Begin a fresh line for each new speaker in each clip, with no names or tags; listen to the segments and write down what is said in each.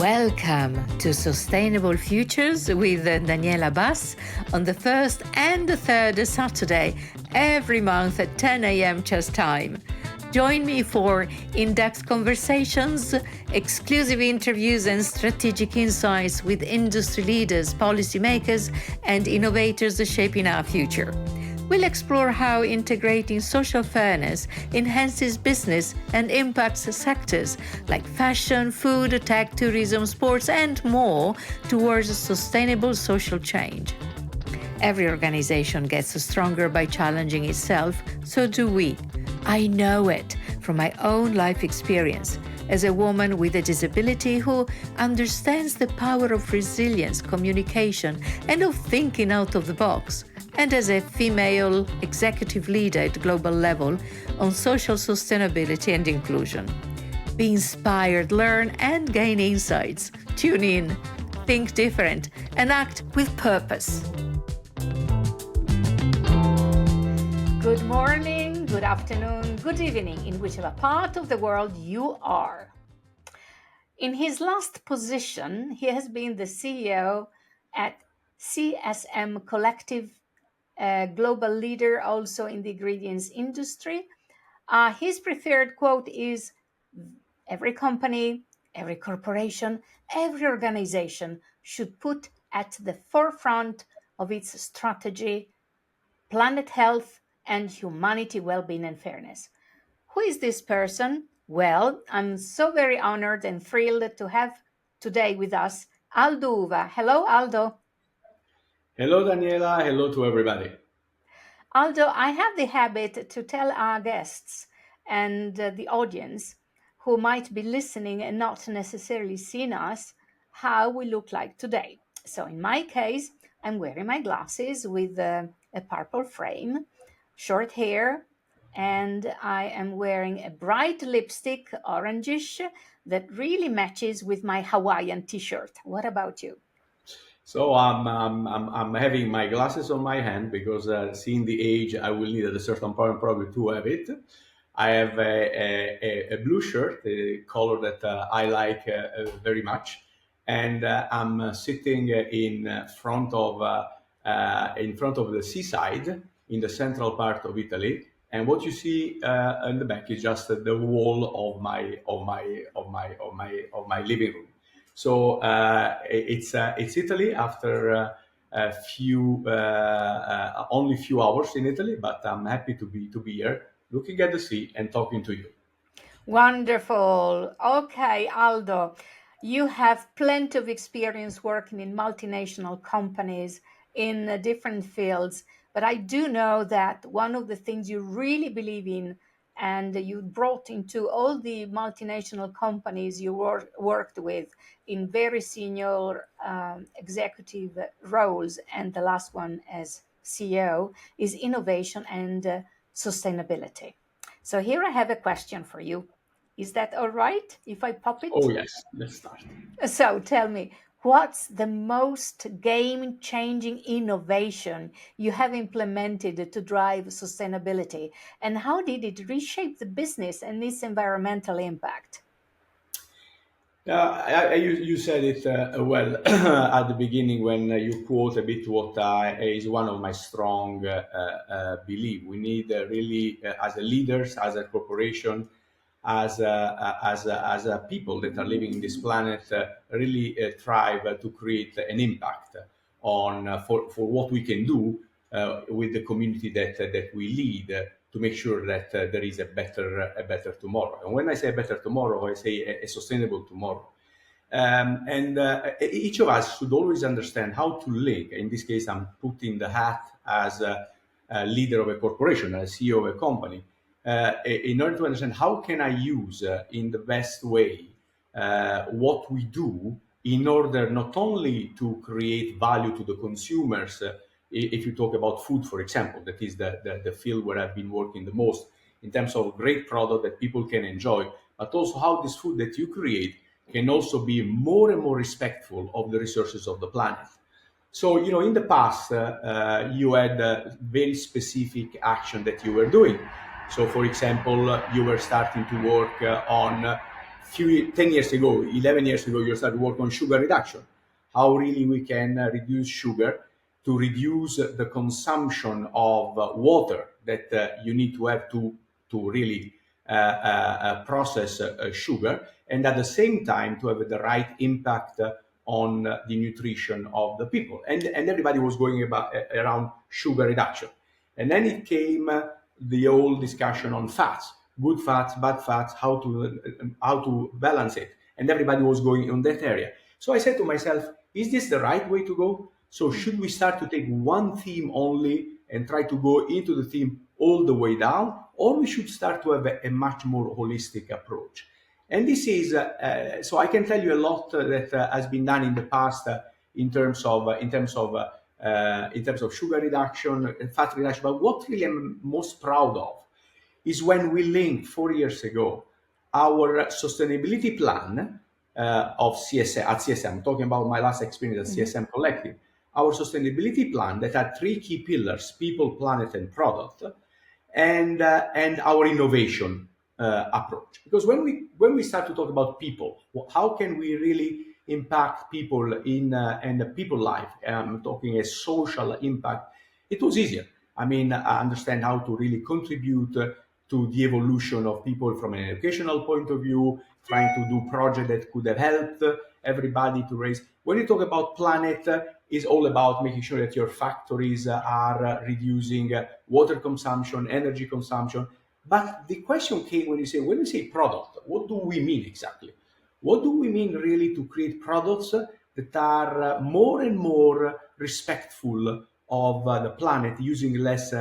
Welcome to Sustainable Futures with Daniela Bas on the first and the third Saturday every month at 10 a.m. Czech time. Join me for in-depth conversations, exclusive interviews and strategic insights with industry leaders, policymakers and innovators shaping our future. We'll explore how integrating social fairness enhances business and impacts sectors like fashion, food, tech, tourism, sports, and more towards a sustainable social change. Every organization gets stronger by challenging itself, so do we. I know it from my own life experience as a woman with a disability who understands the power of resilience, communication, and of thinking out of the box, and as a female executive leader at global level on social sustainability and inclusion. Be inspired, learn, and gain insights. Tune in, think different, and act with purpose. Good morning, good afternoon, good evening, in whichever part of the world you are. In his last position, he has been the CEO at CSM Collective, a global leader also in the ingredients industry. His preferred quote is, every company, every corporation, every organization should put at the forefront of its strategy planet health and humanity well-being and fairness. Who is this person? Well, I'm so very honored and thrilled to have today with us Aldo Uva. Hello, Aldo.
Hello, Daniela. Hello to everybody.
Aldo, I have the habit to tell our guests and the audience who might be listening and not necessarily seeing us how we look like today. So in my case, I'm wearing my glasses with a purple frame, short hair, and I am wearing a bright lipstick, orangish, that really matches with my Hawaiian t-shirt. What about you?
So I'm having my glasses on my hand because seeing the age, I will need at a certain point probably to have it. I have a blue shirt, a color that I like very much, and I'm sitting in front of the seaside in the central part of Italy. And what you see in the back is just the wall of my living room. So it's Italy after only few hours in Italy, but I'm happy to be here, looking at the sea and talking to you.
Wonderful. Okay, Aldo, you have plenty of experience working in multinational companies in different fields, but I do know that one of the things you really believe in and you brought into all the multinational companies you worked with in very senior executive roles, and the last one as CEO, is innovation and sustainability. So here I have a question for you. Is that all right if I pop
Oh
it?
yes, let's start.
So tell me, what's the most game-changing innovation you have implemented to drive sustainability? And how did it reshape the business and its environmental impact?
You said it well at the beginning when you quote a bit what is one of my strong belief. We need really, as a leaders, as a corporation, as a people that are living in this planet, really thrive to create an impact on for what we can do with the community that we lead to make sure that there is a better tomorrow. And when I say a better tomorrow, I say a sustainable tomorrow. And each of us should always understand how to link. In this case, I'm putting the hat as a leader of a corporation, as CEO of a company, in order to understand how can I use in the best way what we do in order not only to create value to the consumers. If you talk about food, for example, that is the field where I've been working the most in terms of great product that people can enjoy, but also how this food that you create can also be more and more respectful of the resources of the planet. So, in the past, you had very specific action that you were doing. So, for example, you were starting to work on few 10 years ago, 11 years ago, you started work on sugar reduction. How really we can reduce sugar to reduce the consumption of water that you need to have to really process sugar, and at the same time to have the right impact on the nutrition of the people. And everybody was going around sugar reduction. And then it came the whole discussion on fats, good fats, bad fats, how to balance it. And everybody was going on that area. So I said to myself, is this the right way to go? So should we start to take one theme only and try to go into the theme all the way down, or we should start to have a much more holistic approach? And this is so I can tell you a lot that has been done in the past in terms of sugar reduction and fat reduction. But what really I'm most proud of is when we linked 4 years ago our sustainability plan of CSM at CSM. I'm talking about my last experience at CSM Collective. Our sustainability plan that had three key pillars: people, planet, and product, and our innovation approach. Because when we start to talk about people, how can we really impact people in the people life? I'm talking a social impact. It was easier. I mean, I understand how to really contribute to the evolution of people from an educational point of view, trying to do projects that could have helped everybody to raise. When you talk about planet, is all about making sure that your factories are reducing water consumption, energy consumption. But the question came when you say product, what do we mean exactly? What do we mean really to create products that are more and more respectful of the planet, using less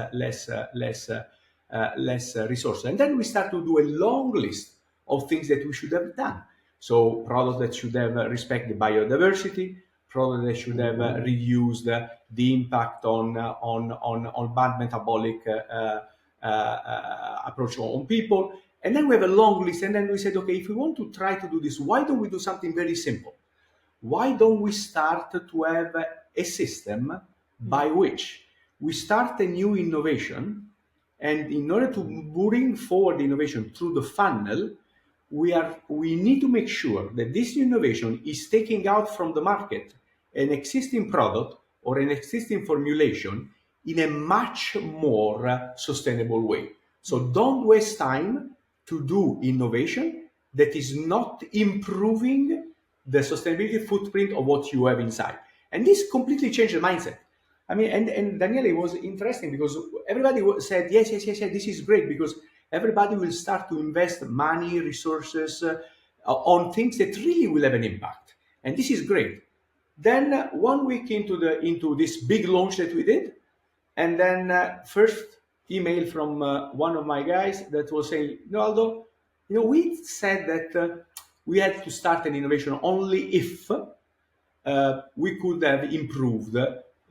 resources? And then we start to do a long list of things that we should have done. So products that should have respect the biodiversity, products that should have reduced the impact on bad metabolic approach on people. And then we have a long list. And then we said, okay, if we want to try to do this, why don't we do something very simple? Why don't we start to have a system by which we start a new innovation, and in order to bring forward the innovation through the funnel, we need to make sure that this new innovation is taking out from the market an existing product or an existing formulation in a much more sustainable way. So don't waste time to do innovation that is not improving the sustainability footprint of what you have inside. And this completely changed the mindset. I mean, and Daniela, it was interesting because everybody said, yes, this is great, because everybody will start to invest money, resources on things that really will have an impact. And this is great. Then 1 week into this big launch that we did, and then first email from one of my guys that was saying, no, Aldo, we said that we had to start an innovation only if we could have improved,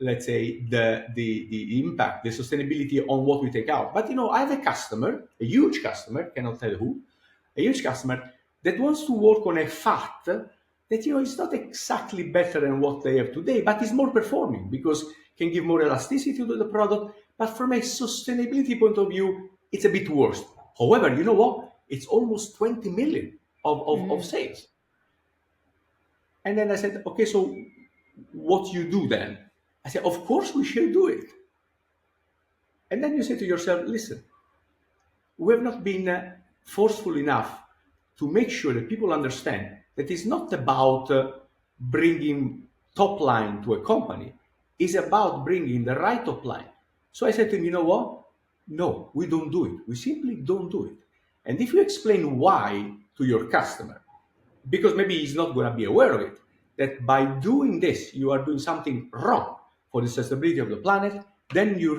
let's say, the impact, the sustainability on what we take out. But I have a customer, a huge customer, cannot tell who, a huge customer that wants to work on a fat that is not exactly better than what they have today, but is more performing because can give more elasticity to the product. But from a sustainability point of view, it's a bit worse. However, you know what? It's almost 20 million of sales. And then I said, okay, so what you do then? I said, of course we should do it. And then you say to yourself, listen, we have not been forceful enough to make sure that people understand that it's not about bringing top line to a company. It's about bringing the right top line. So I said to him, you know what? No, we don't do it. We simply don't do it. And if you explain why to your customer, because maybe he's not going to be aware of it, that by doing this, you are doing something wrong for the sustainability of the planet, then you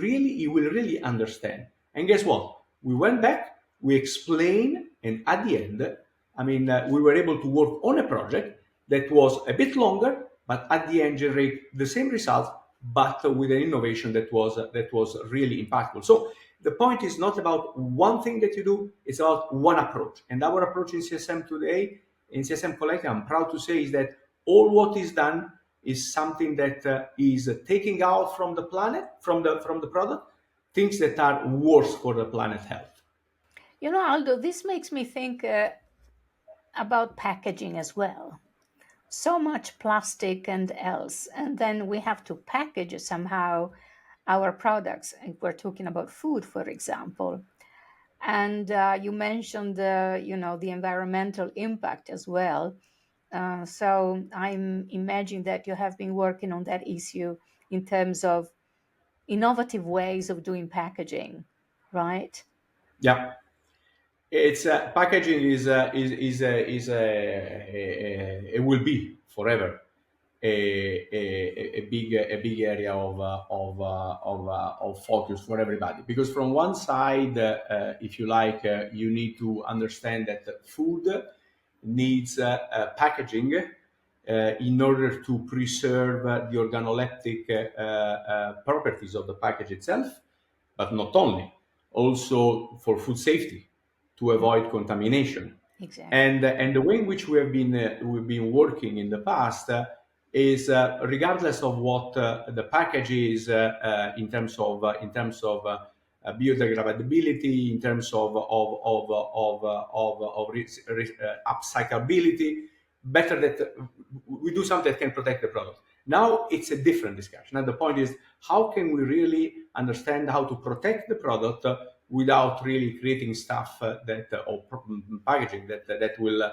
will really understand. And guess what? We went back, we explained, and at the end, we were able to work on a project that was a bit longer, but at the end generate the same results, but with an innovation that was really impactful. So the point is not about one thing that you do, it's about one approach. And our approach in CSM today, in CSM Collective, I'm proud to say, is that all what is done is something that is taking out from the planet, from the product, things that are worse for the planet health.
Aldo, this makes me think about packaging as well. So much plastic and else, and then we have to package somehow our products. If we're talking about food, for example, and you mentioned the environmental impact as well. So I'm imagining that you have been working on that issue in terms of innovative ways of doing packaging, right?
Yeah. It's packaging it will be forever a big area of focus for everybody, because from one side, if you like, you need to understand that food needs packaging in order to preserve the organoleptic properties of the package itself, but not only, also for food safety, to avoid contamination.
Exactly.
And the way in which we've been working in the past is, regardless of what the package is, in terms of biodegradability, in terms of upcyclability, better that we do something that can protect the product. Now it's a different discussion. And the point is, how can we really understand how to protect the product without really creating stuff or packaging that will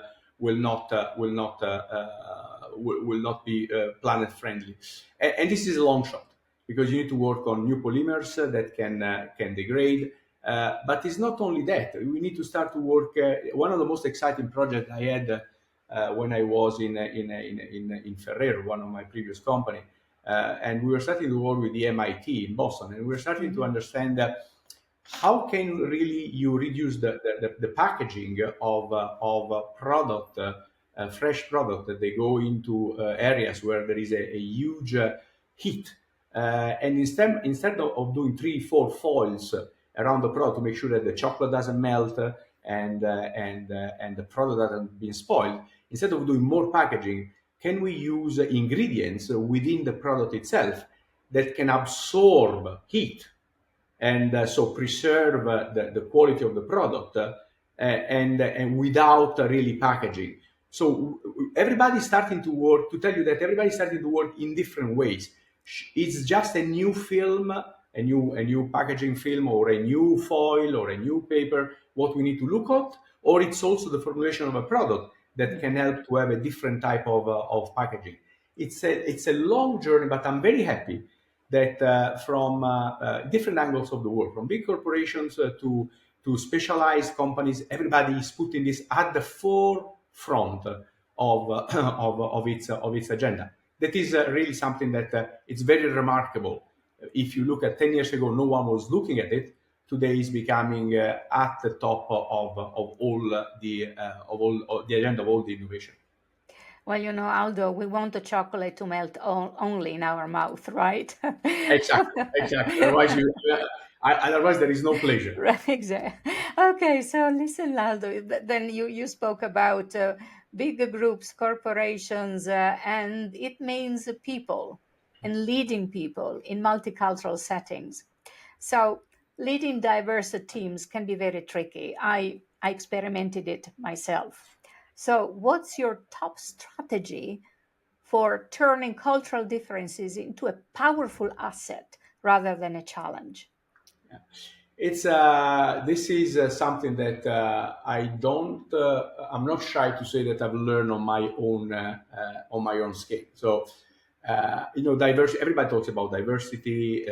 not be planet friendly. And this is a long shot, because you need to work on new polymers that can degrade. But it's not only that. We need to start to work. One of the most exciting projects I had when I was in Ferrero, one of my previous company, and we were starting to work with the MIT in Boston, and we were starting to understand how can really you reduce the packaging of a product, fresh product, that they go into areas where there is a huge heat, and instead of doing 3-4 foils around the product to make sure that the chocolate doesn't melt and the product doesn't be spoiled, instead of doing more packaging, can we use ingredients within the product itself that can absorb heat, and so preserve the quality of the product, and without really packaging. So everybody's starting to work, to tell you that everybody's starting to work in different ways. It's just a new film, a new packaging film, or a new foil, or a new paper, what we need to look at, or it's also the formulation of a product that can help to have a different type of packaging. It's a long journey, but I'm very happy that from different angles of the world, from big corporations to specialized companies, everybody is putting this at the forefront of its agenda. That is really something that it's very remarkable. If you look at 10 years ago, no one was looking at it. Today is becoming at the top of all the agenda of all the innovation.
Well, Aldo, we want the chocolate to melt only in our mouth, right?
Exactly, exactly. Otherwise there is no pleasure.
Right, exactly. Okay, so listen, Aldo, then you spoke about bigger groups, corporations, and it means people and leading people in multicultural settings. So leading diverse teams can be very tricky. I experimented it myself. So what's your top strategy for turning cultural differences into a powerful asset rather than a challenge?
It's this is something that I don't. I'm not shy to say that I've learned on my own scale. So diversity. Everybody talks about diversity,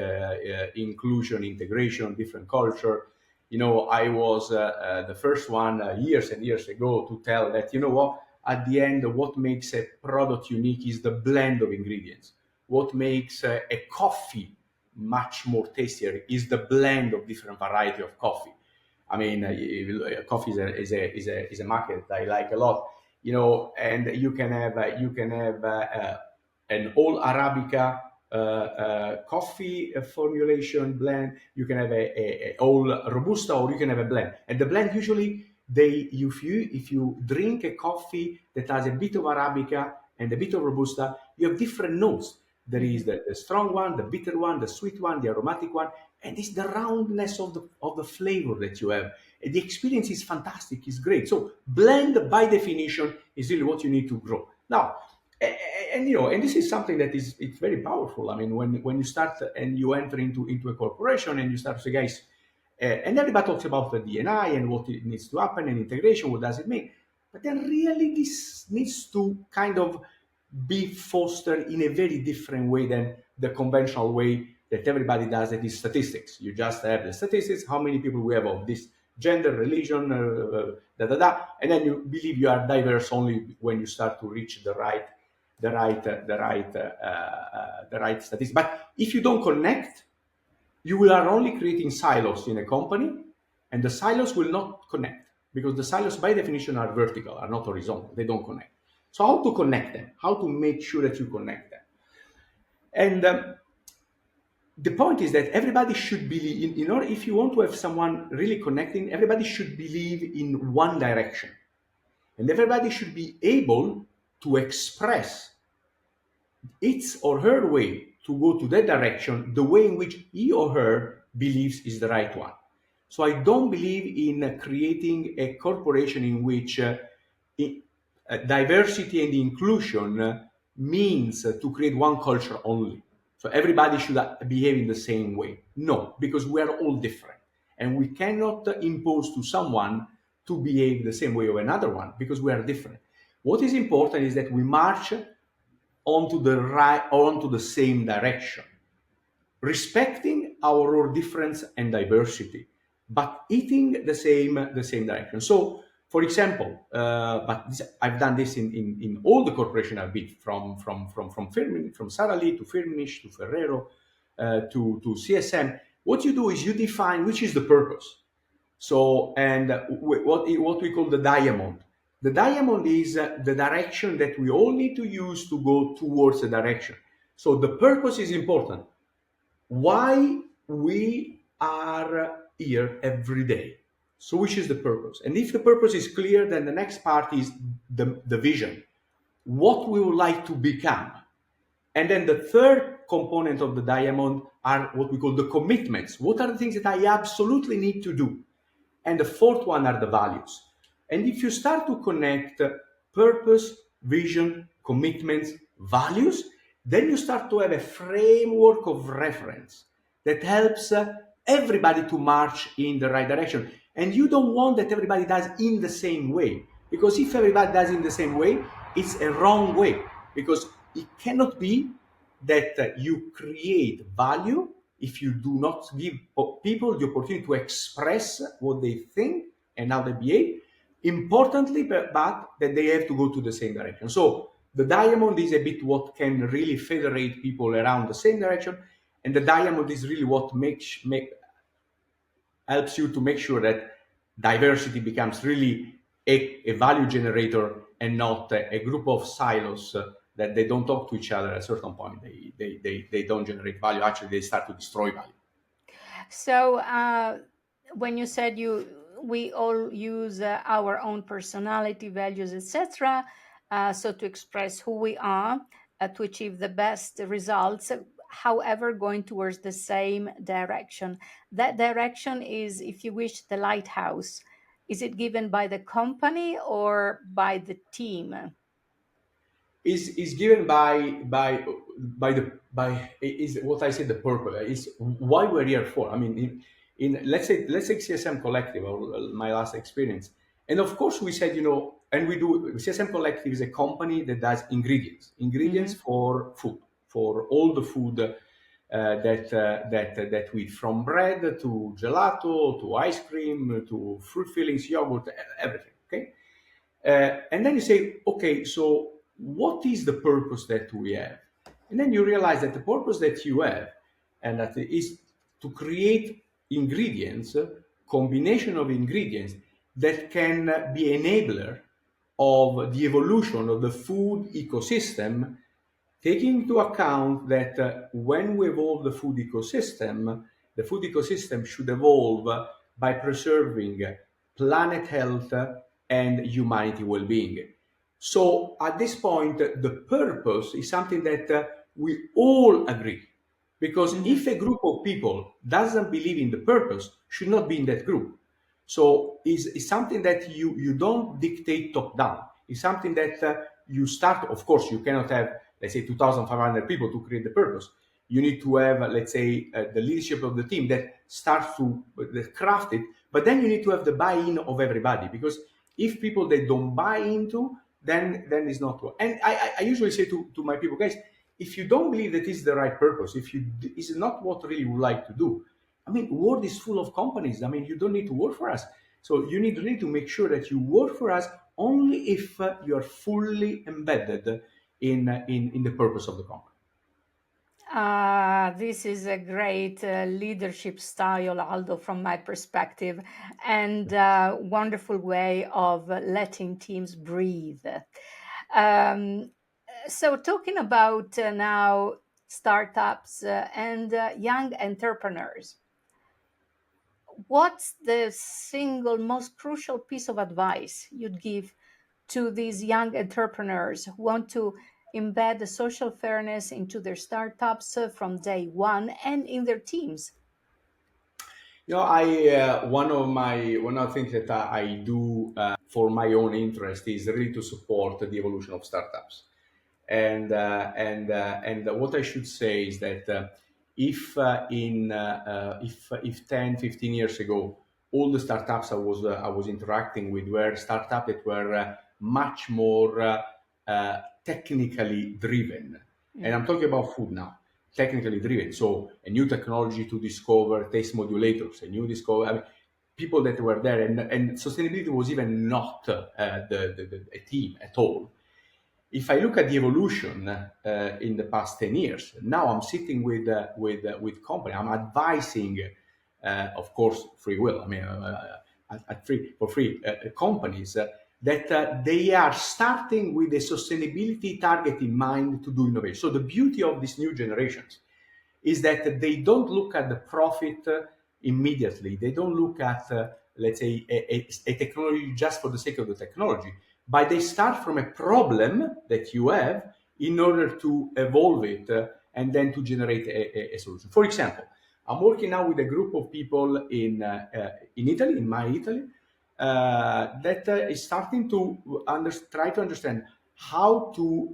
inclusion, integration, different culture. I was the first one years and years ago to tell that, what, at the end, what makes a product unique is the blend of ingredients. What makes a coffee much more tastier is the blend of different variety of coffee. I mean, coffee is a market I like a lot, and you can have an all Arabica coffee formulation blend. You can have a all Robusta, or you can have a blend. And the blend usually if you drink a coffee that has a bit of Arabica and a bit of Robusta, you have different notes. There is the strong one, the bitter one, the sweet one, the aromatic one, and it's the roundness of the flavor that you have. the experience is fantastic, is great. So blend by definition is really what you need to grow. Now, and this is something that it's very powerful. I mean, when you start and you enter into a corporation and you start to say, guys, and everybody talks about the D&I and what it needs to happen and integration, what does it mean? But then really this needs to kind of be fostered in a very different way than the conventional way that everybody does it is statistics. You just have the statistics, how many people we have of this gender, religion, and then you believe you are diverse only when you start to reach the right statistics. But if you don't connect, you are only creating silos in a company, and the silos will not connect because the silos by definition are vertical, are not horizontal. They don't connect. So how to connect them? How to make sure that you connect them? And the point is that everybody should believe, in order, if you want to have someone really connecting, everybody should believe in one direction. And everybody should be able to express its or her way to go to that direction, the way in which he or her believes is the right one. So I don't believe in creating a corporation in which diversity and inclusion means to create one culture only. So everybody should behave in the same way. No, because we are all different. And we cannot impose to someone to behave the same way of another one because we are different. What is important is that we march onto the same direction, respecting our difference and diversity, but eating the same direction. So, for example, I've done this in all the corporations I've been from Sara Lee to Firmenich to Ferrero to CSM. What you do is you define which is the purpose. So, and what we call the diamond. The diamond is the direction that we all need to use to go towards the direction. So the purpose is important. Why we are here every day. So which is the purpose? And if the purpose is clear, then the next part is the vision. What we would like to become. And then the third component of the diamond are what we call the commitments. What are the things that I absolutely need to do? And the fourth one are the values. And if you start to connect purpose, vision, commitments, values, then you start to have a framework of reference that helps everybody to march in the right direction. And you don't want that everybody does in the same way, because if everybody does in the same way, it's a wrong way, because it cannot be that you create value if you do not give people the opportunity to express what they think and how they behave. Importantly, but that they have to go to the same direction. So the diamond is a bit what can really federate people around the same direction, and the diamond is really what helps you to make sure that diversity becomes really a value generator and not a group of silos that they don't talk to each other. At a certain point, they don't generate value. Actually, they start to destroy value.
So when you said we all use our own personality, values, etc., so to express who we are, to achieve the best results, however, going towards the same direction. That direction is, if you wish, the lighthouse. Is it given by the company or by the team?
Is given by is what I said, the purpose is why we're here for. I mean, in let's say CSM Collective, or my last experience, and of course we said, and we do. CSM Collective is a company that does ingredients for food, for all the food that we eat, from bread to gelato to ice cream to fruit fillings, yogurt, everything. Okay, and then you say, okay, so what is the purpose that we have? And then you realize that the purpose that you have, and that is to create ingredients, combination of ingredients that can be enabler of the evolution of the food ecosystem, taking into account that when we evolve the food ecosystem should evolve by preserving planet health and humanity well-being. So at this point, the purpose is something that we all agree. Because if a group of people doesn't believe in the purpose, should not be in that group. So it's something that you don't dictate top down. It's something that you start. Of course, you cannot have, let's say, 2,500 people to create the purpose. You need to have, let's say, the leadership of the team that starts to craft it. But then you need to have the buy-in of everybody, because if people they don't buy into, then it's not work. And I usually say to my people, guys, if you don't believe that is the right purpose, if you is not what really you would like to do, I mean, world is full of companies. I mean, you don't need to work for us. So you need really to make sure that you work for us only if you are fully embedded in the purpose of the company.
This is a great leadership style, Aldo, from my perspective, and wonderful way of letting teams breathe. Um, so, talking about now startups and young entrepreneurs, what's the single most crucial piece of advice you'd give to these young entrepreneurs who want to embed the social fairness into their startups from day one and in their teams?
You know, I one of the things that I do for my own interest is really to support the evolution of startups. And what I should say is that if 10, 15 years ago, all the startups I was interacting with were startups that were much more technically driven, and I'm talking about food now, technically driven. So a new technology to discover taste modulators, a new discover. I mean, people that were there, and sustainability was even not a team at all. If I look at the evolution in the past 10 years, now I'm sitting with company. I'm advising, of course, free will. I mean, for free companies that they are starting with a sustainability target in mind to do innovation. So the beauty of these new generations is that they don't look at the profit immediately. They don't look at, let's say, a technology just for the sake of the technology, but they start from a problem that you have in order to evolve it and then to generate a solution. For example, I'm working now with a group of people in Italy, in my Italy, that is starting to try to understand how to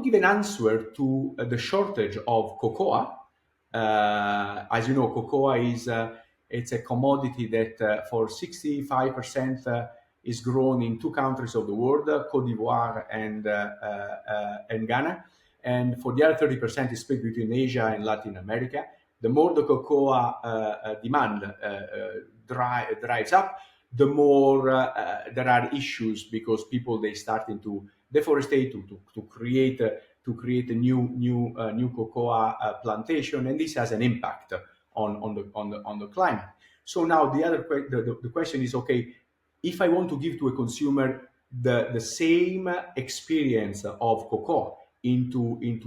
give an answer to the shortage of cocoa. As you know, cocoa is it's a commodity that for 65% is grown in two countries of the world, Cote d'Ivoire and Ghana, and for the other 30% is split between Asia and Latin America. The more the cocoa demand drives up, the more there are issues, because people they starting to deforestate to create a new cocoa plantation, and this has an impact on the climate. So now the question is, okay, if I want to give to a consumer the same experience of cocoa into a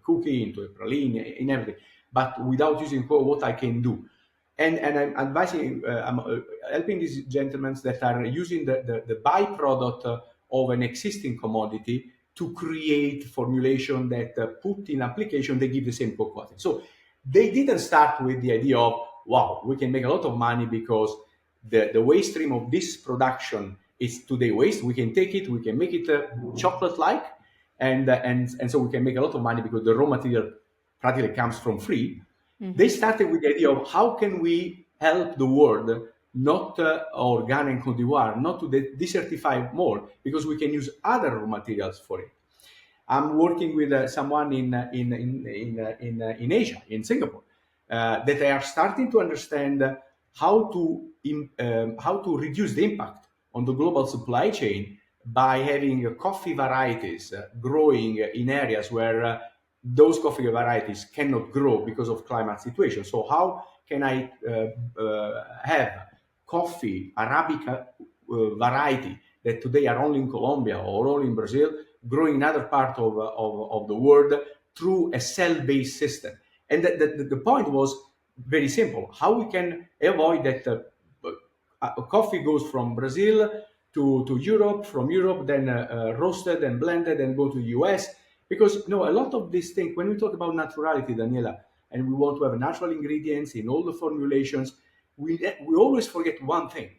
cookie, into a praline, in everything, but without using cocoa, what I can do. And I'm advising, I'm helping these gentlemen that are using the byproduct of an existing commodity to create formulation that put in application, they give the same cocoa. So they didn't start with the idea of, wow, we can make a lot of money because the waste stream of this production is today waste. We can take it, we can make it chocolate-like, and so we can make a lot of money because the raw material practically comes from free. Mm-hmm. They started with the idea of how can we help the world, not or Ghana and Cote d'Ivoire, not to desertify more, because we can use other raw materials for it. I'm working with someone in Asia, in Singapore, that they are starting to understand how to reduce the impact on the global supply chain by having coffee varieties growing in areas where those coffee varieties cannot grow because of climate situation. So how can I have coffee Arabica variety that today are only in Colombia or only in Brazil, growing in other part of the world through a cell-based system? And the point was very simple: how we can avoid that coffee goes from Brazil to Europe, from Europe then roasted and blended and go to the US. Because a lot of these things, when we talk about naturality, Daniela, and we want to have natural ingredients in all the formulations, we always forget one thing,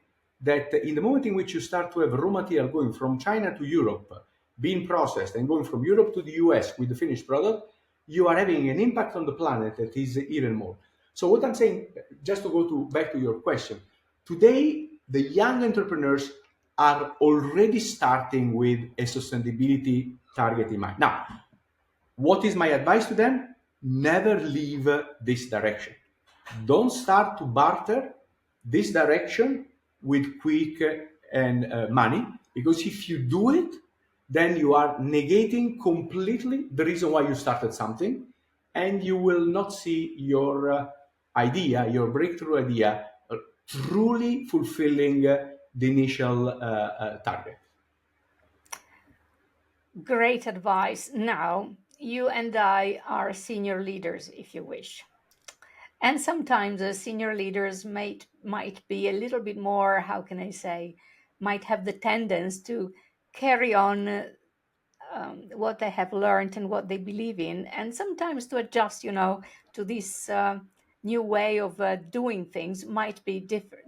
that in the moment in which you start to have raw material going from China to Europe, being processed, and going from Europe to the US with the finished product, you are having an impact on the planet that is even more. So what I'm saying, just to go back to your question, today the young entrepreneurs are already starting with a sustainability target in mind. Now, what is my advice to them? Never leave this direction. Don't start to barter this direction with quick and money, because if you do it, then you are negating completely the reason why you started something, and you will not see your idea, your breakthrough idea, truly fulfilling the initial target.
Great advice. Now, you and I are senior leaders, if you wish. And sometimes senior leaders might be a little bit more, how can I say, might have the tendency to carry on what they have learned and what they believe in, and sometimes to adjust, to this new way of doing things might be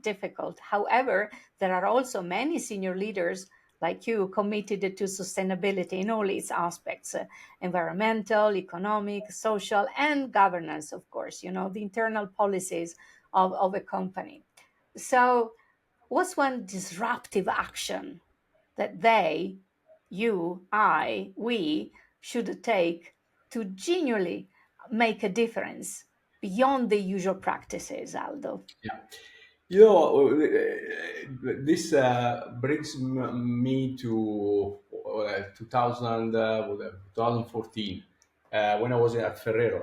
difficult. However, there are also many senior leaders like you committed to sustainability in all its aspects, environmental, economic, social, and governance, of course, the internal policies of a company. So what's one disruptive action that we should take to genuinely make a difference beyond the usual practices, Aldo?
Yeah. This brings me to 2014, when I was at Ferrero,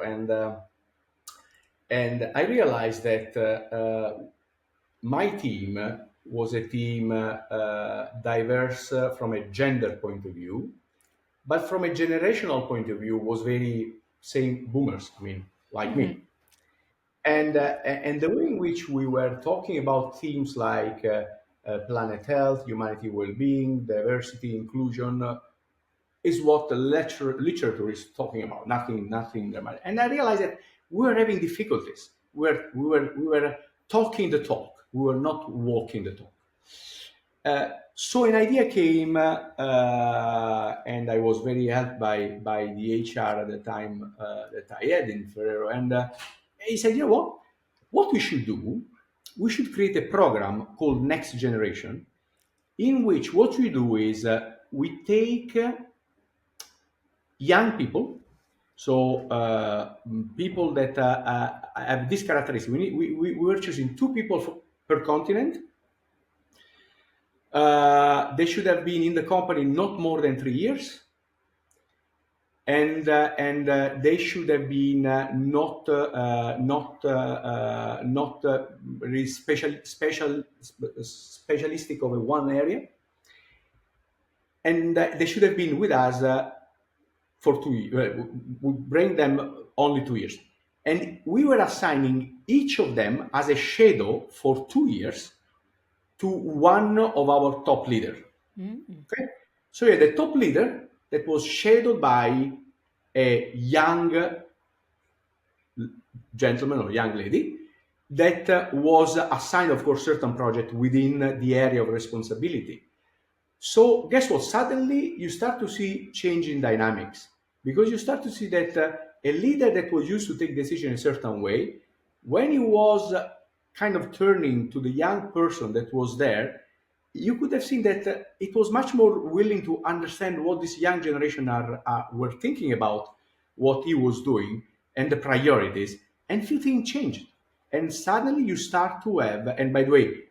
and I realized that my team was a team diverse from a gender point of view, but from a generational point of view was very same boomers. I mean, like me. And the way in which we were talking about themes like planet health, humanity well-being, diversity, inclusion, is what the literature is talking about. Nothing dramatic. And I realized that we were having difficulties. We were talking the talk. We were not walking the talk. So an idea came, and I was very helped by the HR at the time that I had in Ferrero. And he said, you know what we should do? We should create a program called Next Generation, in which what we do is we take young people, so people that have this characteristic. We were choosing 2 people per continent. They should have been in the company not more than 3 years, and they should have been not really specialistic of one area, and they should have been with us for 2 years. We bring them only 2 years, and we were assigning each of them as a shadow for 2 years to one of our top leaders. Okay, so yeah, the top leader that was shadowed by a young gentleman or young lady that was assigned, of course, certain project within the area of responsibility. So guess what? Suddenly you start to see change in dynamics, because you start to see that a leader that was used to take decisions in a certain way, when he was kind of turning to the young person that was there, you could have seen that it was much more willing to understand what this young generation were thinking about, what he was doing, and the priorities, and few things changed. And suddenly you start to have, and by the way,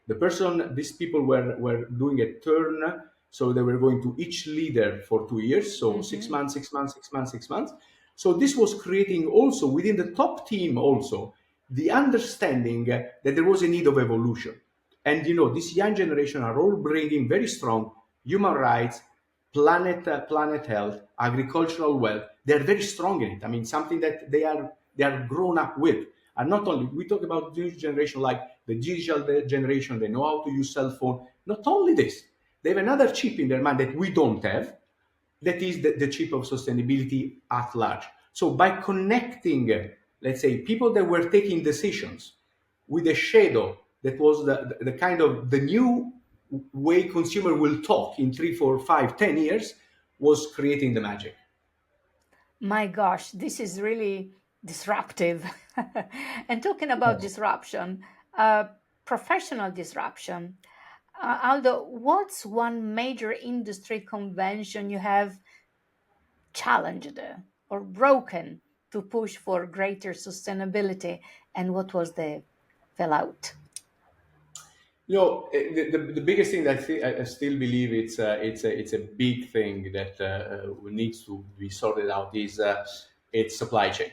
these people were doing a turn, so they were going to each leader for 2 years, so 6 months, 6 months, 6 months, 6 months. So this was creating also within the top team also the understanding that there was a need of evolution. And this young generation are all bringing very strong human rights, planet health, agricultural wealth. They are very strong in it. I mean, something that they are grown up with. And not only we talk about the new generation, like the digital generation, they know how to use cell phone. Not only this, they have another chip in their mind that we don't have. That is the chip of sustainability at large. So by connecting let's say, people that were taking decisions with a shadow that was the kind of the new way consumer will talk in 3, 4, 5, 10 years, was creating the magic.
My gosh, this is really disruptive. And talking about
Yes.
disruption, professional disruption, Aldo, what's one major industry convention you have challenged or broken to push for greater sustainability? And what was the fallout?
The biggest thing that I still believe it's a big thing that needs to be sorted out is it's supply chain.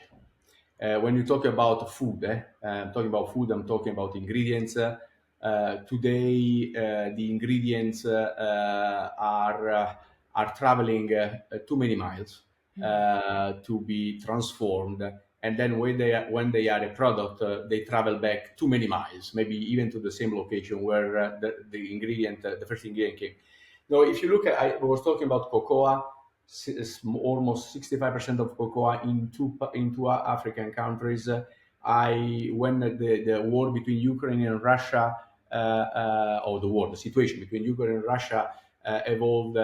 When you talk about food, I'm talking about food, I'm talking about ingredients. Today, the ingredients are traveling too many miles to be transformed, and then when they are a product, they travel back too many miles, maybe even to the same location where the first ingredient came. Now, if you look at, I was talking about cocoa, almost 65% of cocoa into African countries. When the war between Ukraine and Russia, the situation between Ukraine and Russia evolved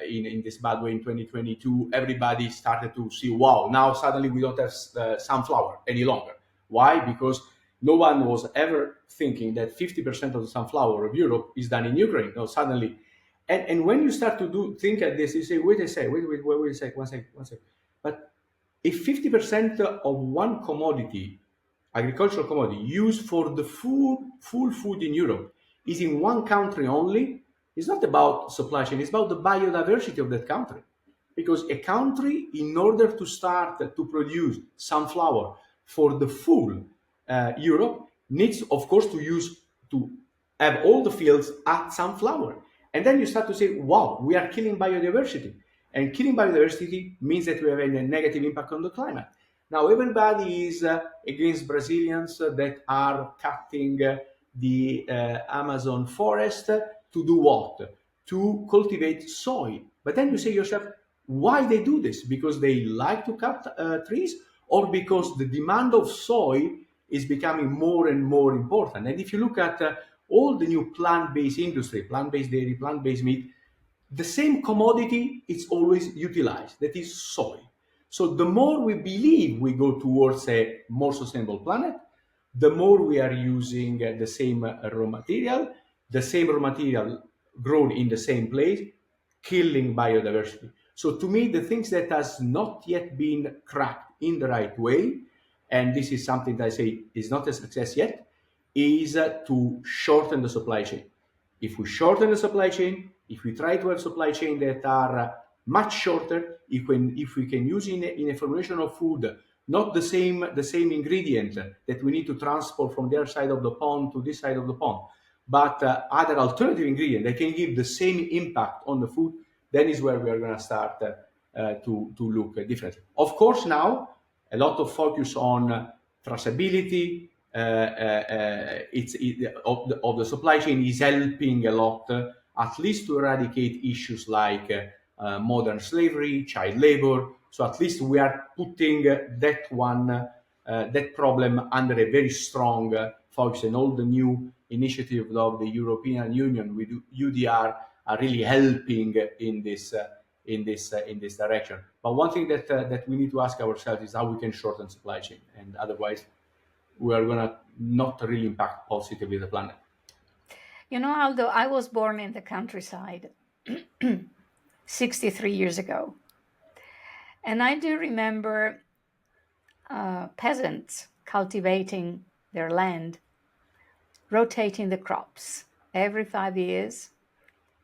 in this bad way in 2022, everybody started to see, wow, now suddenly we don't have sunflower any longer. Why? Because no one was ever thinking that 50% of the sunflower of Europe is done in Ukraine. No, suddenly. And when you start to think at this, you say, wait a second, wait a second, one second. But if 50% of one commodity, agricultural commodity, used for the full food in Europe is in one country only, it's not about supply chain, it's about the biodiversity of that country. Because a country, in order to start to produce sunflower for the full Europe, needs, of course, to have all the fields at sunflower. And then you start to say, wow, we are killing biodiversity. And killing biodiversity means that we have a negative impact on the climate. Now, everybody is against Brazilians that are cutting the Amazon forest to do what? To cultivate soy. But then you say to yourself, why they do this? Because they like to cut trees, or because the demand of soy is becoming more and more important? And if you look at all the new plant-based industry, plant-based dairy, plant-based meat, the same commodity is always utilized, that is soy. So the more we believe we go towards a more sustainable planet, the more we are using the same raw material grown in the same place, killing biodiversity. So to me, the things that has not yet been cracked in the right way, and this is something that I say is not a success yet, is to shorten the supply chain. If we shorten the supply chain, if we try to have supply chain that are much shorter, if we can use in a formulation of food not the same ingredient that we need to transport from their side of the pond to this side of the pond, but other alternative ingredient that can give the same impact on the food, then is where we are going to start to look differently. Of course, now a lot of focus on traceability. Of the supply chain is helping a lot, at least to eradicate issues like modern slavery, child labor. So at least we are putting that problem under a very strong focus, and all the new initiatives of the European Union with UDR are really helping in this direction. But one thing that we need to ask ourselves is how we can shorten supply chain, and otherwise we are going to not really impact positively the planet.
You know, Aldo, I was born in the countryside 63 years ago. And I do remember peasants cultivating their land, rotating the crops every 5 years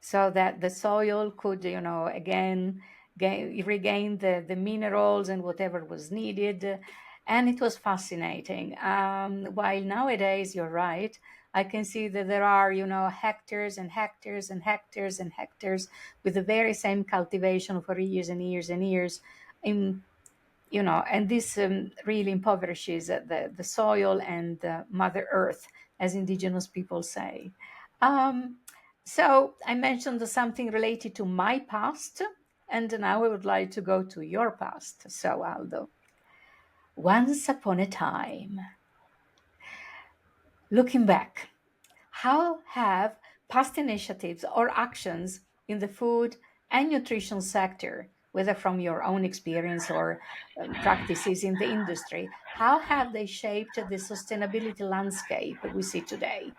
so that the soil could, again, regain the minerals and whatever was needed. And it was fascinating. While nowadays, you're right, I can see that there are, hectares and hectares and hectares and hectares with the very same cultivation for years and years and years. In and this really impoverishes the soil and Mother Earth, as indigenous people say. Um, so I mentioned something related to my past, and now I would like to go to your past. So, Aldo, Once upon a time. Looking back, how have past initiatives or actions in the food and nutrition sector, whether from your own experience or practices in the industry, how have they shaped the sustainability landscape we see today?
You know,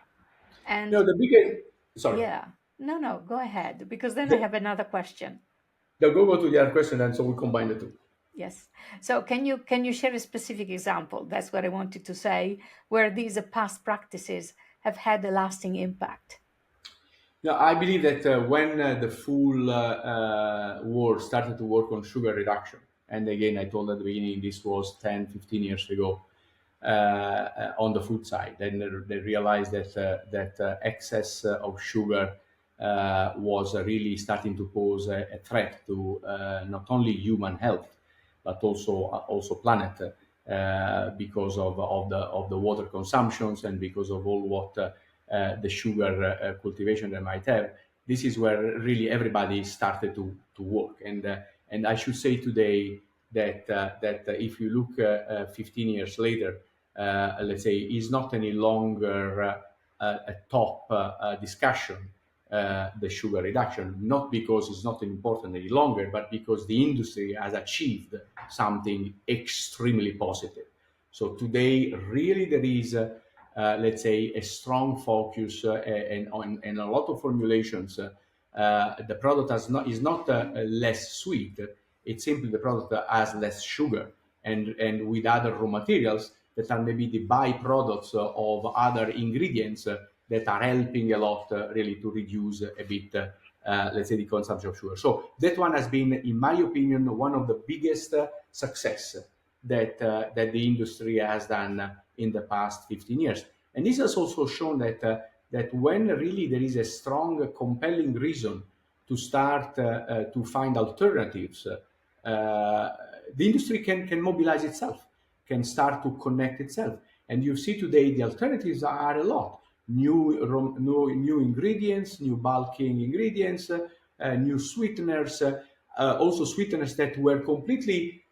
And
the biggest, sorry,
yeah, no, go ahead, because then I
the,
have another question.
go to the other question, and so we combine the two.
Yes. So can you share a specific example? That's what I wanted to say, where these past practices have had a lasting impact.
Yeah, I believe that when the full world started to work on sugar reduction, and again, I told at the beginning this was 10, 15 years ago, on the food side. Then they realized that excess of sugar was really starting to pose a threat to not only human health but also planet, because of the water consumptions and because of all what the sugar cultivation they might have. This is where really everybody started to work, and I should say today that if you look 15 years later, let's say, is not any longer a top discussion, the sugar reduction, not because it's not important any longer, but because the industry has achieved something extremely positive. So today, really, there is, let's say, a strong focus and a lot of formulations. The product is not less sweet. It's simply the product has less sugar and with other raw materials that are maybe the byproducts of other ingredients that are helping a lot really to reduce a bit, let's say, the consumption of sugar. So that one has been, in my opinion, one of the biggest success that the industry has done in the past 15 years. And this has also shown that when really there is a strong, compelling reason to start to find alternatives, the industry can mobilize itself, can start to connect itself. And you see today the alternatives are a lot. New ingredients, new bulking ingredients, new sweeteners, also sweeteners that were completely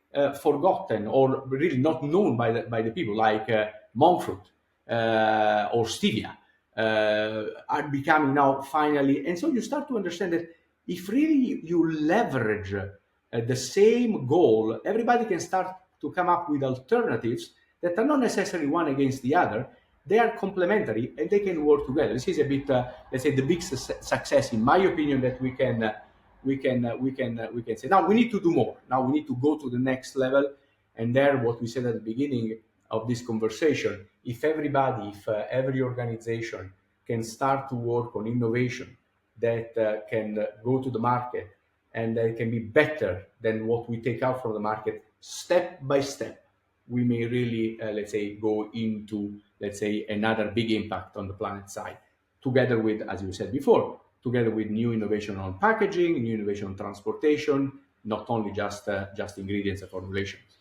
forgotten or really not known by the people, like monk fruit or stevia, are becoming now finally. And so you start to understand that if really you leverage the same goal, everybody can start to come up with alternatives that are not necessarily one against the other. They are complementary and they can work together. This is a bit, let's say, the big success, in my opinion, that we can say. Now we need to do more. Now we need to go to the next level. And there, what we said at the beginning of this conversation, if everybody, if every organization can start to work on innovation that can go to the market and that can be better than what we take out from the market step by step, we may really, let's say, go into, let's say, another big impact on the planet side, together with, as you said before, together with new innovation on packaging, new innovation on transportation, not only just ingredients and formulations.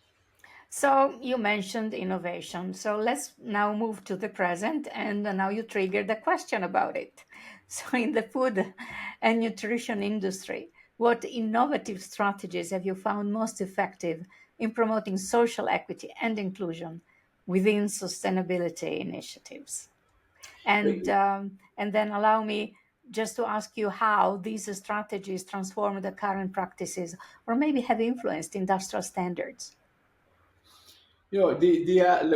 So you mentioned innovation. So let's now move to the present, and now you triggered the question about it. So in the food and nutrition industry, what innovative strategies have you found most effective in promoting social equity and inclusion within sustainability initiatives? And then allow me just to ask you how these strategies transform the current practices or maybe have influenced industrial standards.
You know,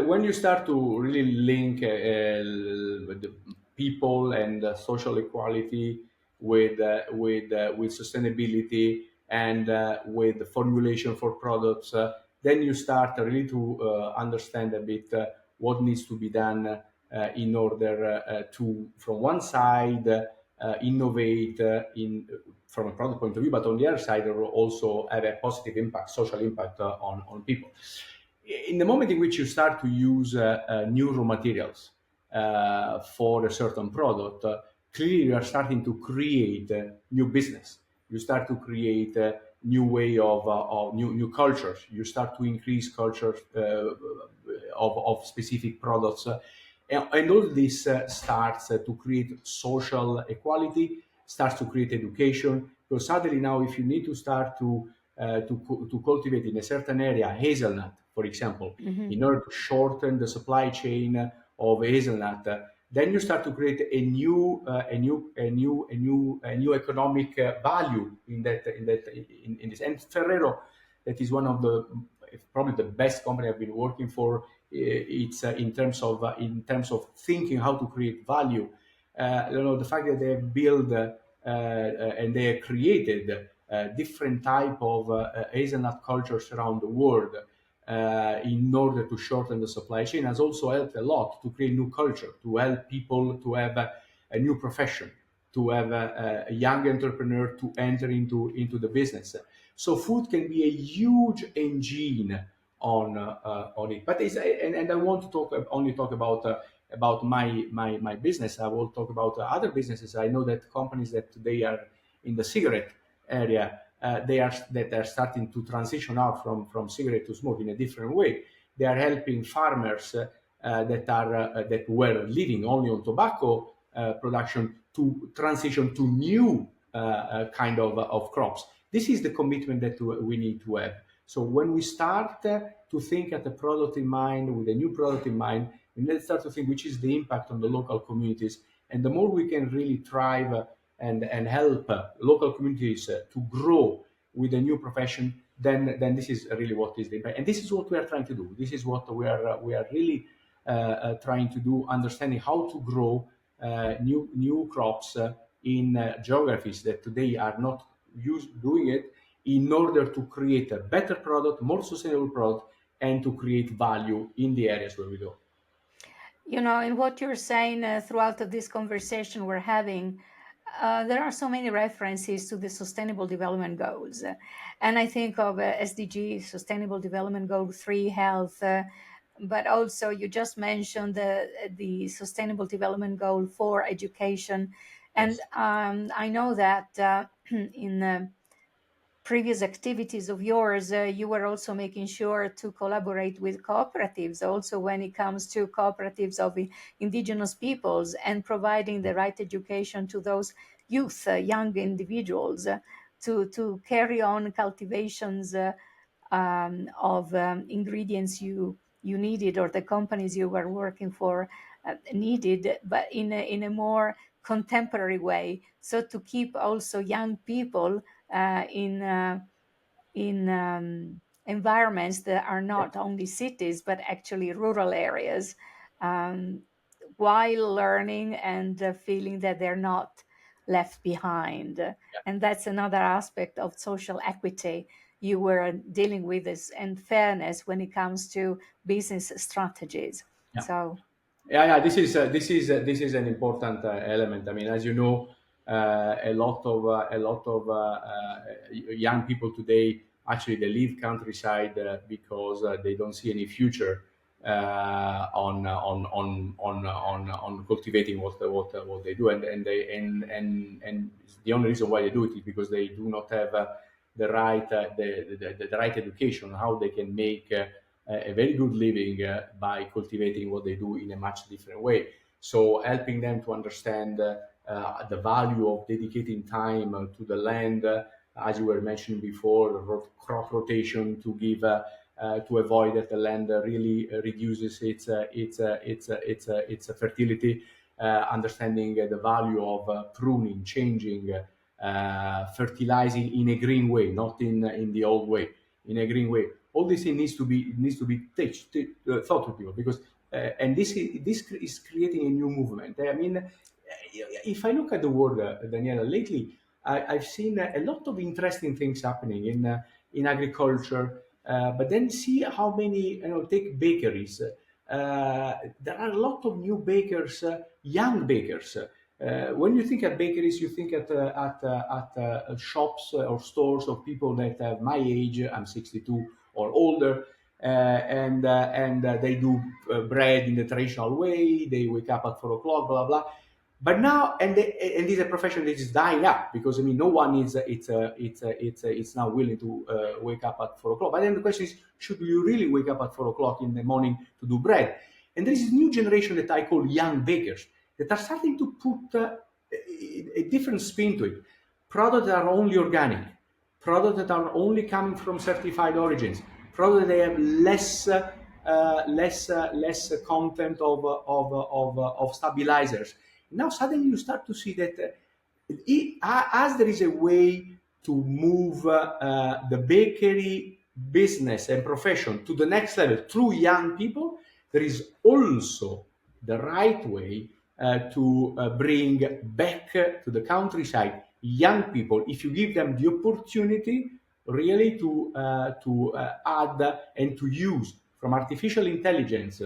when you start to really link the people and social equality with sustainability and with the formulation for products, then you start really to understand a bit what needs to be done in order to, from one side, innovate in from a product point of view, but on the other side, also have a positive impact, social impact on people. In the moment in which you start to use new raw materials for a certain product, clearly you are starting to create new business. You start to create a new way of new cultures. You start to increase cultures of specific products. And all this starts to create social equality, starts to create education. Because suddenly now, if you need to start to cultivate in a certain area hazelnut, for example, in order to shorten the supply chain of hazelnut, then you start to create a new economic value in this. And Ferrero, that is one of the probably the best company I've been working for. It's in terms of thinking how to create value. The fact that they have built and they have created different type of hazelnut cultures around the world in order to shorten the supply chain has also helped a lot to create new culture, to help people to have a new profession, to have a young entrepreneur to enter into the business. So food can be a huge engine on it. But and I want to only talk about my business. I will talk about other businesses. I know that companies that today are in the cigarette area, they are starting to transition out from cigarette to smoke in a different way. They are helping farmers that were living only on tobacco production to transition to new kind of crops. This is the commitment that we need to have. So when we start to think at a product in mind, with a new product in mind, and let's start to think which is the impact on the local communities. And the more we can really thrive and help local communities to grow with a new profession, then this is really what is the impact. And this is what we are trying to do. This is what we are really trying to do, understanding how to grow new crops in geographies that today are not doing it, in order to create a better product, more sustainable product, and to create value in the areas where we go.
In what you're saying throughout this conversation we're having, there are so many references to the Sustainable Development Goals. And I think of SDG, Sustainable Development Goal 3, health, but also you just mentioned the Sustainable Development Goal 4, education. And
Yes.
I know that in previous activities of yours, you were also making sure to collaborate with cooperatives, also when it comes to cooperatives of indigenous peoples, and providing the right education to those youth, young individuals, to carry on cultivations of ingredients you needed, or the companies you were working for needed, but in a more contemporary way. So to keep also young people in environments that are not only cities but actually rural areas, um, while learning and feeling that they're not left behind. And that's another aspect of social equity you were dealing with, this and fairness when it comes to business strategies.
Yeah.
So
Yeah. This is an important element. I mean, as you know, a lot of young people today actually they leave countryside because they don't see any future on cultivating what they do, and the only reason why they do it is because they do not have the right education, how they can make a very good living by cultivating what they do in a much different way. So helping them to understand the value of dedicating time to the land, as you were mentioning before, crop rotation to give to avoid that the land really reduces its fertility, understanding the value of pruning, changing, fertilizing in a green way, not in the old way, in a green way. All this thing needs to be thought to people, because and this is creating a new movement. I mean, if I look at the world, Daniela, lately I've seen a lot of interesting things happening in agriculture. But then see how many, take bakeries. There are a lot of new bakers, young bakers. When you think at bakeries, you think at shops or stores of people that have my age. I'm 62 or older, and they do bread in the traditional way. They wake up at 4 o'clock, blah blah. But now, and this is a profession that is dying up, because I mean, no one is it's now willing to wake up at 4 o'clock. But then the question is, should you really wake up at 4 o'clock in the morning to do bread? And there is this new generation that I call young bakers that are starting to put a different spin to it. Products that are only organic, products that are only coming from certified origins, product that have less content of stabilizers. Now suddenly you start to see that as there is a way to move the bakery business and profession to the next level through young people, there is also the right way to bring back to the countryside young people if you give them the opportunity really to add and to use from artificial intelligence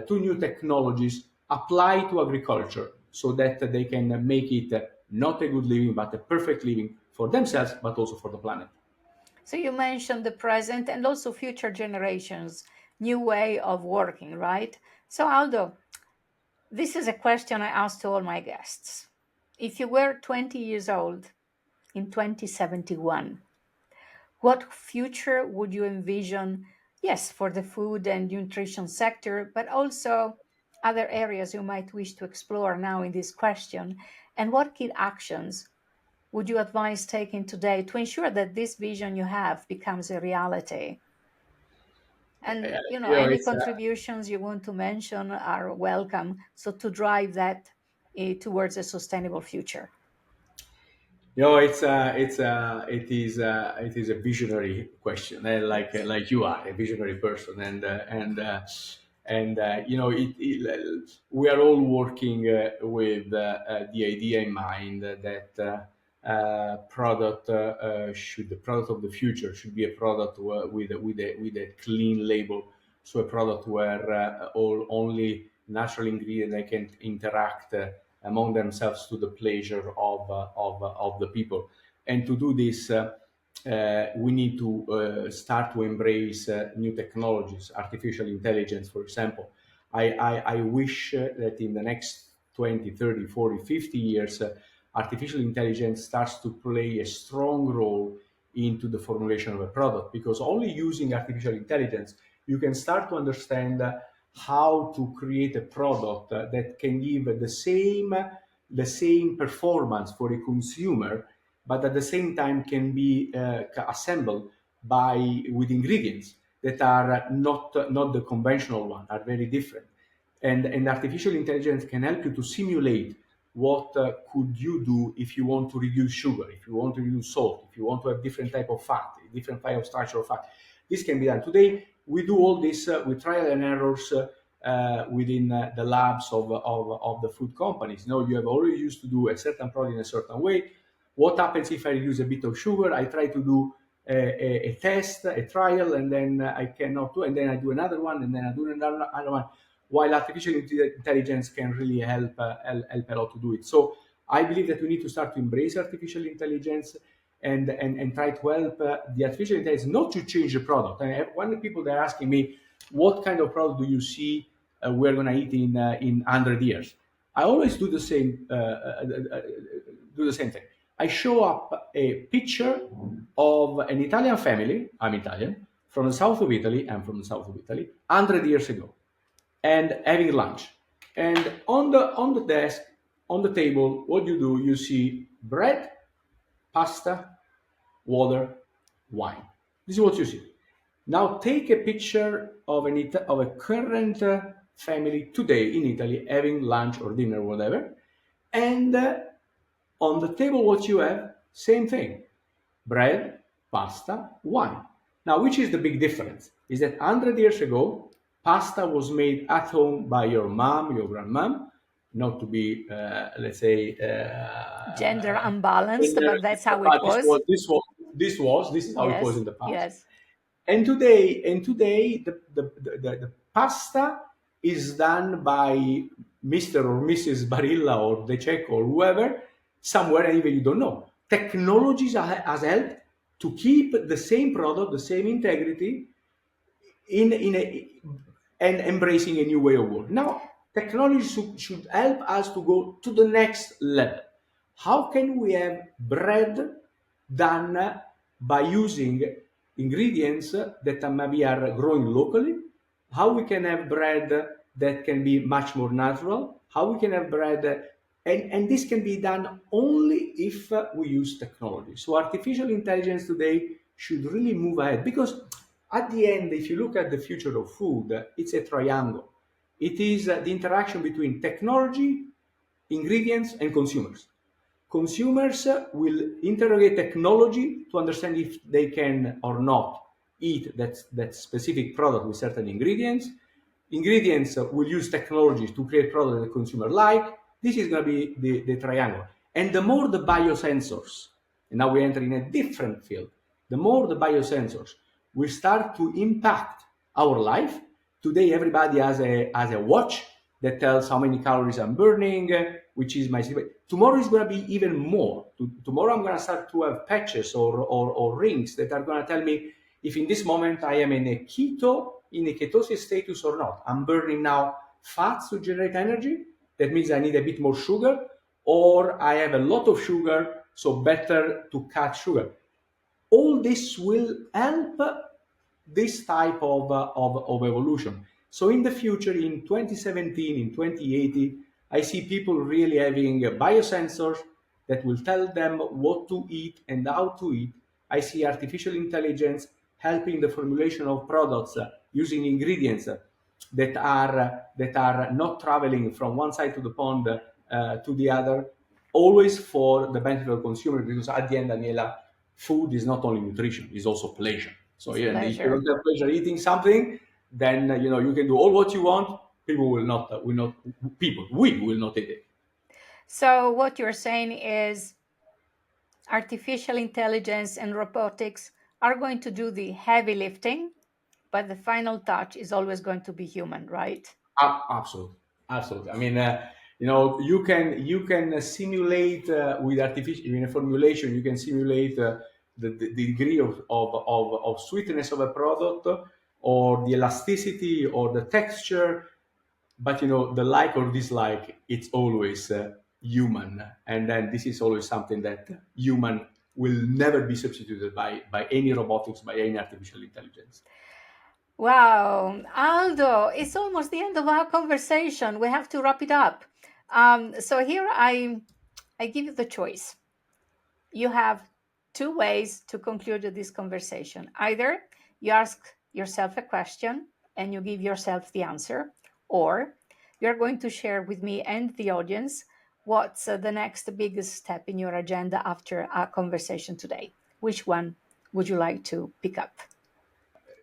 to new technologies apply to agriculture so that they can make it not a good living but a perfect living for themselves but also for the planet.
So you mentioned the present and also future generations, new way of working, right? So Aldo, this is a question I ask to all my guests. If you were 20 years old in 2071, what future would you envision? Yes, for the food and nutrition sector, but also other areas you might wish to explore now in this question. And what key actions would you advise taking today to ensure that this vision you have becomes a reality? And any
It's
contributions you want to mention are welcome. So to drive that towards a sustainable future.
it is a visionary question, like you are a visionary person, we are all working with the idea in mind that the product of the future should be a product with a clean label, so a product where only natural ingredients that can interact among themselves to the pleasure of the people. And to do this, we need to start to embrace new technologies, artificial intelligence, for example. I wish that in the next 20, 30, 40, 50 years, artificial intelligence starts to play a strong role into the formulation of a product, because only using artificial intelligence you can start to understand how to create a product that can give the same performance for a consumer, but at the same time can be assembled with ingredients that are not the conventional one, are very different. And artificial intelligence can help you to simulate what could you do if you want to reduce sugar, if you want to reduce salt, if you want to have different type of fat, different type of structure of fat. This can be done. Today, we do all this with trial and errors within the labs of the food companies. You have already used to do a certain product in a certain way. What happens if I reduce a bit of sugar? I try to do a test, a trial, and then I cannot do, and then I do another one, and then I do another one. While artificial intelligence can really help a lot to do it. So I believe that we need to start to embrace artificial intelligence and try to help the artificial intelligence not to change the product. And one of the people they're asking me, what kind of product do you see we're going to eat in 100 years? I always do the same thing. I show up a picture of an Italian family. I'm Italian, from the south of Italy. I'm from the south of Italy, 100 years ago, and having lunch. And on the desk, on the table, what you do, you see bread, pasta, water, wine. This is what you see. Now take a picture of a current family today in Italy having lunch or dinner, whatever, and on the table what you have, same thing: bread, pasta, wine. Now, which is the big difference? Is that 100 years ago, pasta was made at home by your mom, your grandmom, not to be, let's say,
Gender unbalanced,
gender,
but that's how it was.
this is how it was
Yes,
in the past.
yes.
And today, the pasta is done by Mr. or Mrs. Barilla or De Cecco or whoever, somewhere, and even you don't know. Technologies has helped to keep the same product, the same integrity, and embracing a new way of work. Now, technology should help us to go to the next level. How can we have bread done by using ingredients that maybe are growing locally? How we can have bread that can be much more natural? How we can have bread, and this can be done only if we use technology. So artificial intelligence today should really move ahead, because At the end, if you look at the future of food, it's a triangle. It is the interaction between technology, ingredients, and consumers. Consumers will interrogate technology to understand if they can or not eat that specific product with certain ingredients. Ingredients will use technologies to create products that the consumer like. This is going to be the triangle. And the more the biosensors, and now we enter in a different field, the more the biosensors will start to impact our life. Today, everybody has a watch that tells how many calories I'm burning, which is my secret. Tomorrow is going to be even more. Tomorrow I'm going to start to have patches or rings that are going to tell me if in this moment I am in a ketosis status or not. I'm burning now fats to generate energy. That means I need a bit more sugar, or I have a lot of sugar, so better to cut sugar. All this will help this type of evolution. So in the future, in 2017, in 2080, I see people really having biosensors that will tell them what to eat and how to eat. I see artificial intelligence helping the formulation of products using ingredients that are not traveling from one side to the pond to the other, always for the benefit of the consumer, because at the end, Daniela, food is not only nutrition, it's also pleasure. So
It's
yeah, if you
pleasure.
don't have pleasure eating something, then you can do all what you want. People will not. We will not eat it.
So what you're saying is artificial intelligence and robotics are going to do the heavy lifting, but the final touch is always going to be human, right?
Absolutely, absolutely. I mean, you can simulate with artificial in a formulation. You can simulate the degree of sweetness of a product, or the elasticity, or the texture. But the like or dislike, it's always human, and then this is always something that human will never be substituted by any robotics, by any artificial intelligence.
Wow, Aldo, it's almost the end of our conversation. We have to wrap it up. So here I give you the choice. You have two ways to conclude this conversation. Either you ask yourself a question and you give yourself the answer, or you're going to share with me and the audience what's the next biggest step in your agenda after our conversation today. Which one would you like to pick up?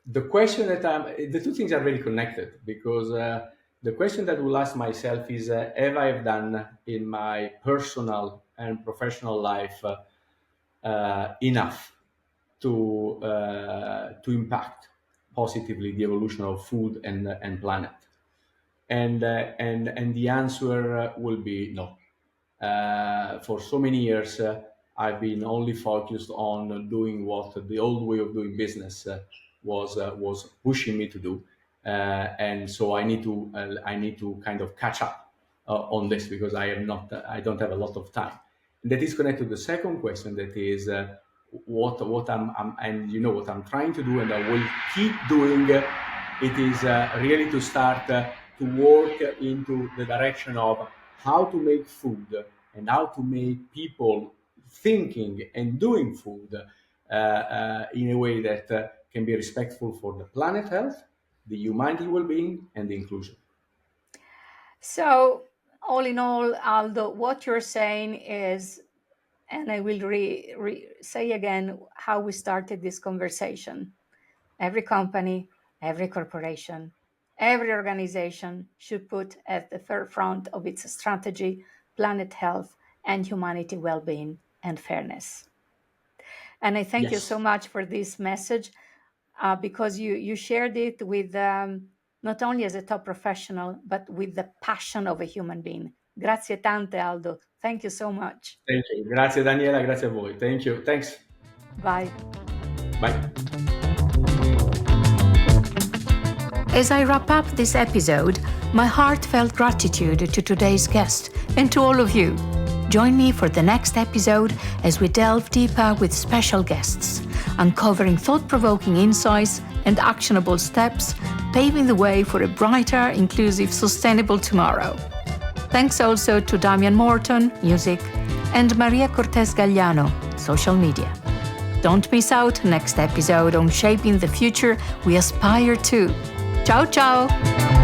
The two things are very connected, because the question that I will ask myself is, have I done in my personal and professional life enough to impact positively the evolution of food and planet? And the answer will be no. For so many years, I've been only focused on doing what the old way of doing business was pushing me to do, and so I need to kind of catch up on this, because I don't have a lot of time. And that is connected to the second question, that is what I'm and what I'm trying to do, and I will keep doing. It is really to start to work into the direction of how to make food and how to make people thinking and doing food in a way that can be respectful for the planet health, the humanity well-being, and the inclusion.
So, all in all, Aldo, what you're saying is, and I will say again how we started this conversation. Every company, every corporation, every organization should put at the forefront of its strategy planet health and humanity well-being and fairness. And I thank you so
Yes.
much for this message, because you shared it with not only as a top professional, but with the passion of a human being. Grazie tante, Aldo. Thank you so much.
Thank you. Grazie Daniela, grazie a voi. Thank you. Thanks.
Bye.
Bye.
As I wrap up this episode, my heartfelt gratitude to today's guest and to all of you. Join me for the next episode as we delve deeper with special guests, uncovering thought-provoking insights and actionable steps, paving the way for a brighter, inclusive, sustainable tomorrow. Thanks also to Damian Morton, music, and Maria Cortez Gagliano, social media. Don't miss out next episode on shaping the future we aspire to. Ciao, ciao!